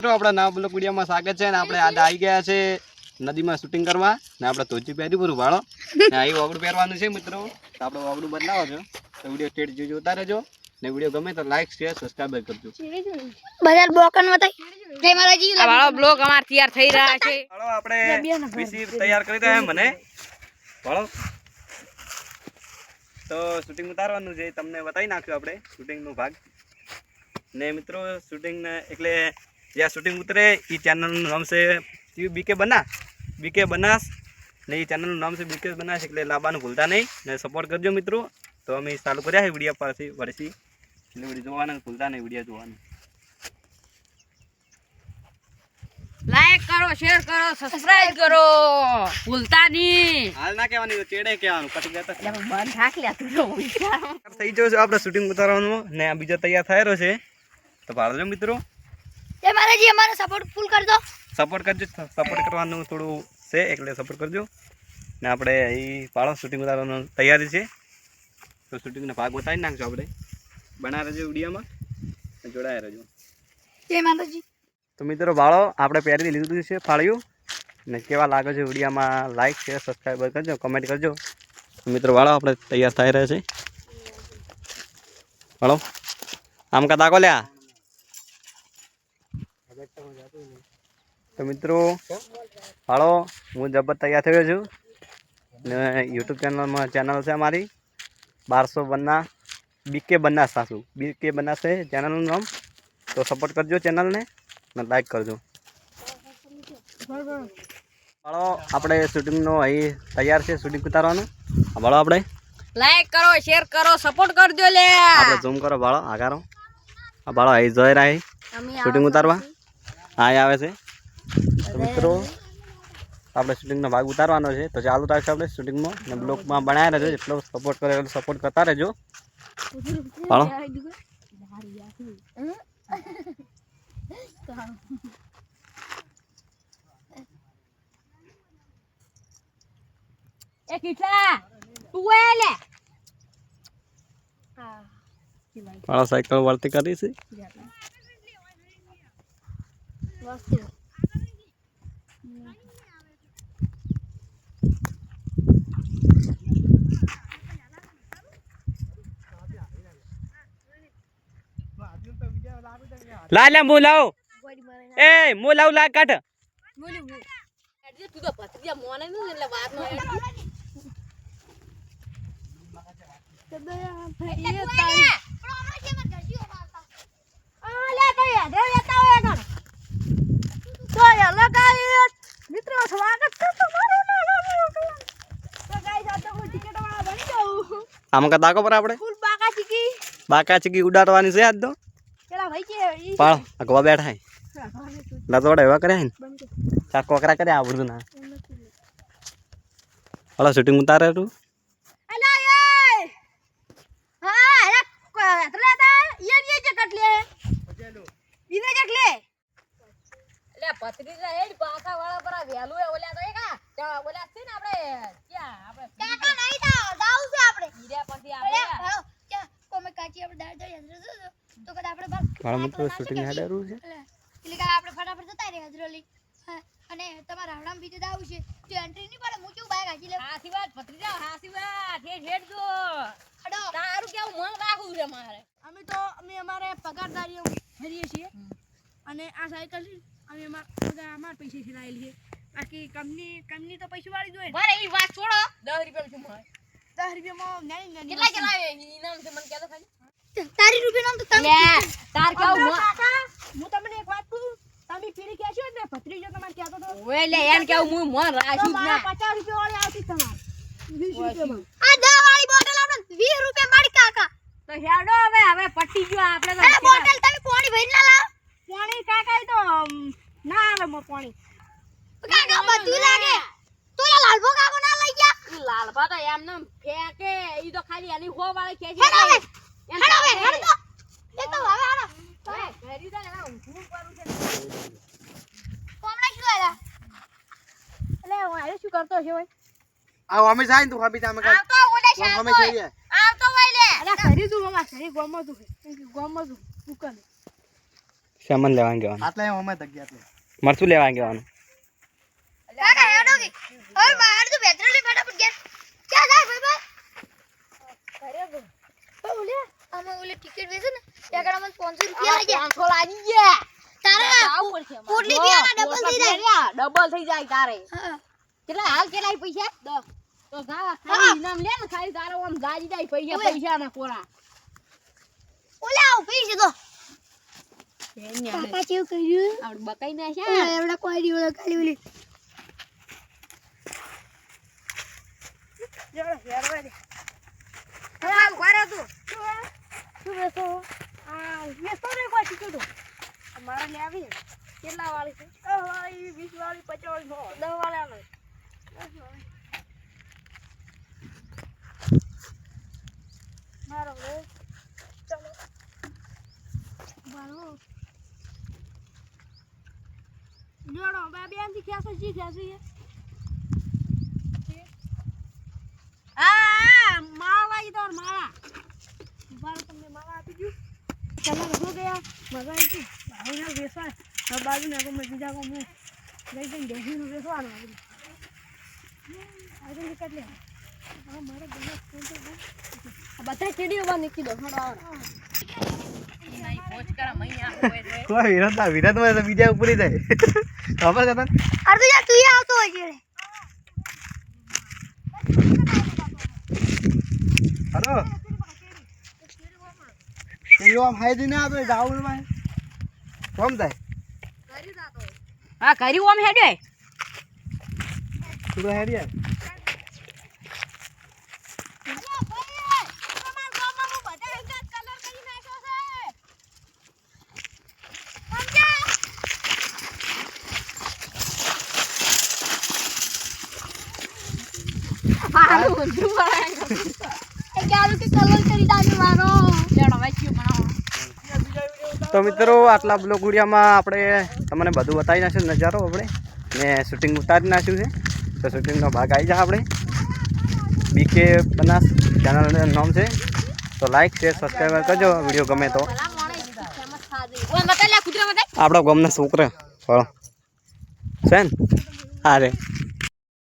મિત્રો આપણા નવા બ્લોગ વિડીયોમાં સ્વાગત છે ને આપણે આજે આવી ગયા છે નદીમાં શૂટિંગ કરવા ને આપણે ધોતી પહેર્યું પૂરું ભાડો ને અહીં વાગડું પહેરવાનું છે મિત્રો તો આપણે વાગડું બદલાવો છો તો વિડીયો સ્ટેટ જોતા રહેજો ને વિડીયો ગમે તો લાઈક શેર સબસ્ક્રાઇબ કરજો બજાર બ્લોકન વતાઈ જય માતાજી આ વાળો બ્લોગ અમાર તૈયાર થઈ રહ્યા છે ભાડો આપણે પીસી તૈયાર કરી દે મને ભાડો તો શૂટિંગ ઉતારવાનું છે તમને બતાવી નાખ્યું આપણે શૂટિંગનો ભાગ ને મિત્રો શૂટિંગ ને એટલે જ્યાં શૂટિંગ ઉતરે એ ચેનલનું નામ છે બીકે બનાસ ને એ ચેનલનું નામ છે બીકે બનાસ એટલે લાવવાનું ભૂલતા નહીં ને સપોર્ટ કરજો મિત્રો તો અમે ચાલુ કર્યા છે વિડીયો પરથી વરસી એટલે વિડીયો જોવાના ભૂલતા નહીં વિડીયો જોવાનું લાઈક કરો શેર કરો સબસ્ક્રાઇબ કરો ભૂલતા નહીં હાલ ના કહેવાની ચેડે કહેવાનું કટી જતા બંધ થાક લે તું જો થઈ ગયો છે આપણે શૂટિંગ ઉતારવાનું ને આ બીજો તૈયાર થયેલો છે તો ભાળજો મિત્રો જય માતાજી અમારો સપોર્ટ ફૂલ કરજો સપોર્ટ કરજો સપોર્ટ કરવાનું થોડું છે એટલે સપોર્ટ કરજો ને આપણે અહીં પાળો શૂટિંગ ઉતારવાનું તૈયારી છે તો શૂટિંગનો ભાગ બતાવી નાખજો આપણે બના રહેજો વિડીયોમાં જોડાયા રહેજો જય માતાજી તો મિત્રો ભાળો આપણે પહેરી લીધું છે ફાળ્યું ને કેવા લાગે છે વિડીયોમાં લાઈક શેર સબસ્ક્રાઈબ કરજો કમેન્ટ કરજો મિત્રો ભાળો આપણે તૈયાર થઈ રહ્યા છે ભાળો આમ કા દાખો લ્યા તો મિત્રો હાલો હું જબર તૈયાર થયો છું ને યુટ્યુબ ચેનલ છે અમારી 1252 બીકે બનાસ બીકે બનાસ છે ચેનલનું નામ તો સપોર્ટ કરજો ચેનલને ને લાઈક કરજો હાલો આપણે શૂટિંગનો અહીં તૈયાર છે શૂટિંગ ઉતારવાનું ભાળો આપણે લાઈક કરો શેર કરો સપોર્ટ કરજો લે આપણે ઝૂમ કરો ભાળો આગારો આ ભાળો અહીં જોઈ રહ્યા શૂટિંગ ઉતારવા હા આવે છે તો મિત્રો આપણે શૂટિંગનો ભાગ ઉતારવાનો છે તો ચાલુ રાખશે આપણે શૂટિંગમાં ને બ્લોગમાં બનાવી રહેજો એટલો સપોર્ટ કરે એટલો સપોર્ટ કરતા રહેજો ભાળો એ કેટલા તું એ લે ભાળો સાયકલ વળતી કરી છે લાલ બોલાવ એ મોલાવ લા કાઢ તું તો ભત્રીજા મોને ન એટલે વાત નો મિત્રો સ્વાગત છે તમારું તો ગાઈસ આ તો હું ટિકિટ વાળા બની જાઉં આમ કા દાખો પર આપણે ફૂલ બાકા ચીકી ઉડાડવાની છે આજ તો પેલા ભાઈ કે પાળ અગવા બેઠા હે લતોડા એવા કર્યા હે ચાર કોકરા કર્યા આવડતું ના ઓલા શૂટિંગ ઉતારે તું અલા એ હા અરે એટલે તા ये जकट ले इने जक ले એટલે ભત્રીજા હેડ પાછા વાળા પર વેલું એ ઓલ્યા તો એકા ત્યાં ઓલ્યા છે ને આપણે ક્યાં આપણે કાકા નહીં જાવ છે આપણે હીરા પછી આપણે હેલો કે કોમે કાચી આપણે દાળ યાદ તો કદા આપણે મારા મિત્રો શૂટિંગ હેડરું છે એટલે કે આપણે ફટાફટ જતા રે હજરોલી અને તમારા રાવણામ બીજે દાવ છે તો એન્ટ્રી નહીં પડે હું કેવું બાઈક હાકી લે હાસી વાત ભત્રીજા હાસી વાત હેડ જો અડો તારું કેવું મન રાખવું છે મારે અમે અમારે પગારદારીઓ ભરીએ છીએ અને આ સાયકલ છે અમે અમાર પૈસા થી લાવેલી છે બાકી કંપની તો પૈસા વાળી જોઈએ મારે એ વાત છોડો 10 રૂપિયા શું મળે 10 રૂપિયામાં નાની કેટલા ચલાવે ઇનામ છે મને કહેતો ખાલી તારી રૂપિયા નામ તો તમે લે તાર કેવું હું તમને એક વાત કહું તમે પીરી કહેશો ને ભત્રીજો તમારે કહેતો તો ઓય લે એમ કેવું હું મન રાખ્યું જ ના 50 રૂપિયા વાળી આવતી તમારે 20 રૂપિયામાં આ 10 વાળી બોટલ આપણે 20 રૂપિયા મારી કાકા તો હેડો હવે પટી ગયો આપણે તો અરે બોટલ તમે પાણી ભરી ના લાવ પાણી કાકા તો ના આવે મો પાણી કાકા બધું લાગે તો લાલભો કાકો ના લઈ ગયા ઈ લાલબા તો એમ નમ ફેકે ઈ તો ખાલી એની હો વાળી કે છે હેડો એ તો હવે આનો ઘરી દે ના હું કરું છે કોમડા શું આલા એટલે હું આયો શું કરતો છે ભાઈ આવ અમે જાય ને તું હબી તમે આવતો ઓલે અમે જઈએ આવતો વઈ લે અરે ખરી તું મામા ખરી ગોમો તું દુકાન સામાન લેવા ગવાનું આટલે અમે તગ્યા એટલે મરચું લેવા ગવાનું કાકા હેડો કે હવે બહાર તો પેટ્રોલ ની ફટાફટ ગયા ક્યાં જાય ભાઈ ઓલે આમાં ઓલે ટિકિટ વેચે ને ત્યાં આગળ મને 500 રૂપિયા લાગ્યા 500 લાગી ગયા તારા આવું પડશે પોટલી પીવાના ડબલ થઈ જાય ડબલ થઈ જાય તારે હા કેટલા હાલ કેટલા પૈસા 10 તો ગા ખાલી ઇનામ લે ને ખાલી તારો આમ ગાજી જાય પૈસા ના કોરા ઓલે આવ પૈસે તો કાકા કેવું કર્યું આપણે બકાઈ ના છે એવડા કોઈ દી ઓલા ખાલી ઓલી જરા હેરવા દે હા ઉભા તું શું બેસો આ બેસો રે કોઈ ટિકિટ મારા લે આવી કેટલા વાળી છે 10 વાળી 20 વાળી 50 વાળી 10 વાળી આવે 10 વાળી મારો રે ચલો બારો જોડો બે આંથી ખેસો જી ખેસી આ માવા ઇધર માવા બારો તમને માવા આપી દઉં તમારે હો ગયા મજા આવી ગઈ ભાવના વેસવા હવે બાજુ ને કો બીજા કો હું લઈ જઈને દેહીનો વેસવાનો આગળ કેટલે આ મારે બધા ફોન તો બધા ચીડીઓ બા નીકી દો નહીં પોચ કરા મહિના હોય રે કોઈ વિરાટમાં તો બીજા ઉપરી જાય ખબર છે તને અરે યાર તું આવતો હોય છે હલો પેલો આમ હાઈ દઈને આપણે જાવું ને ભાઈ કોમ થાય હા કરી ઓમ હેડે તું તો હેડી યાર તો મિત્રો આટલા બ્લોગ વિડીયોમાં આપણે તમને બધું બતાવી નાખ્યું નજારો આપણે ને શૂટિંગ ઉતારી નાખ્યું છે તો શૂટિંગનો ભાગ આવી જાય આપણે બીકે બનાસ ચેનલનું નામ છે તો લાઈક શેર સબસ્ક્રાઈબ કરજો વિડીયો ગમે તો આપણા ગામના છોકરા છે ને હા રે